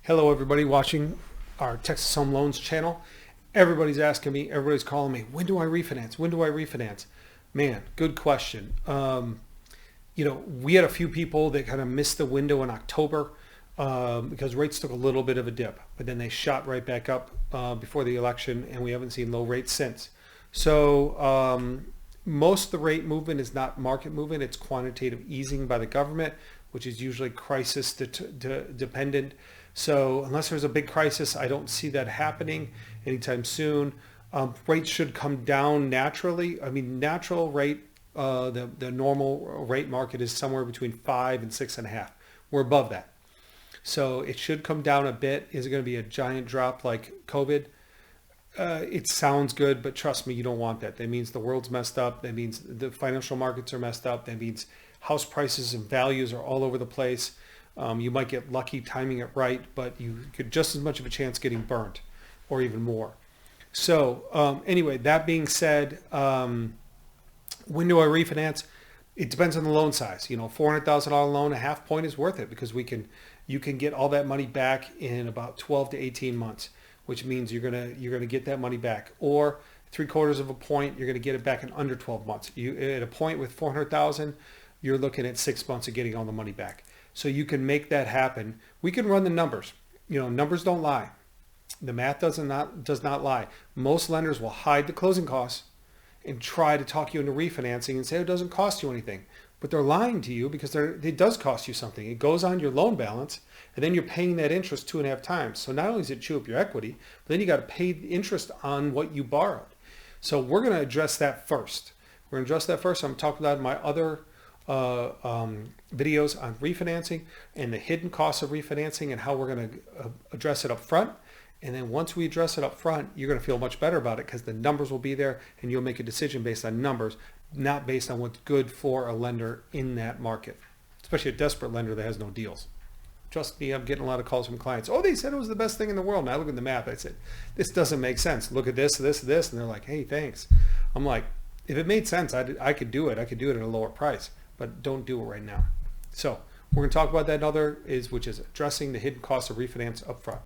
Hello, everybody watching our Texas Home Loans channel. Everybody's asking me, everybody's calling me, when do I refinance? When do I refinance? Man, good question. We had a few people that kind of missed the window in October because rates took a little bit of a dip, but then they shot right back up before the election, and we haven't seen low rates since. So most of the rate movement is not market movement, it's quantitative easing by the government, which is usually crisis dependent. So unless there's a big crisis, I don't see that happening anytime soon. Rates should come down naturally. I mean, natural rate, the normal rate market is somewhere between 5 and 6.5. We're above that. So it should come down a bit. Is it going to be a giant drop like COVID? It sounds good, but trust me, you don't want that. That means the world's messed up. That means the financial markets are messed up. That means house prices and values are all over the place. You might get lucky timing it right, but you could just as much of a chance getting burnt or even more. So anyway, that being said, when do I refinance? It depends on the loan size. $400,000 loan, a half point is worth it because you can get all that money back in about 12 to 18 months, which means you're gonna get that money back. Or 3/4 of a point, you're gonna get it back in under 12 months. You at a point with 400,000, you're looking at 6 months of getting all the money back. So you can make that happen. We can run the numbers. Numbers don't lie. The math does not lie. Most lenders will hide the closing costs and try to talk you into refinancing and say it doesn't cost you anything. But they're lying to you because it does cost you something. It goes on your loan balance, and then you're paying that interest 2.5 times. So not only does it chew up your equity, but then you got to pay the interest on what you borrowed. So we're going to address that first. We're going to address that first. I'm going to talk about my other videos on refinancing and the hidden costs of refinancing and how we're going to address it up front. And then once we address it up front, you're going to feel much better about it because the numbers will be there and you'll make a decision based on numbers, not based on what's good for a lender in that market, especially a desperate lender that has no deals. Trust me, I'm getting a lot of calls from clients. Oh, they said it was the best thing in the world. And I look at the math. I said, this doesn't make sense. Look at this. And they're like, hey, thanks. I'm like, if it made sense, I could do it. I could do it at a lower price, but don't do it right now. So we're going to talk about that which is addressing the hidden costs of refinance up front.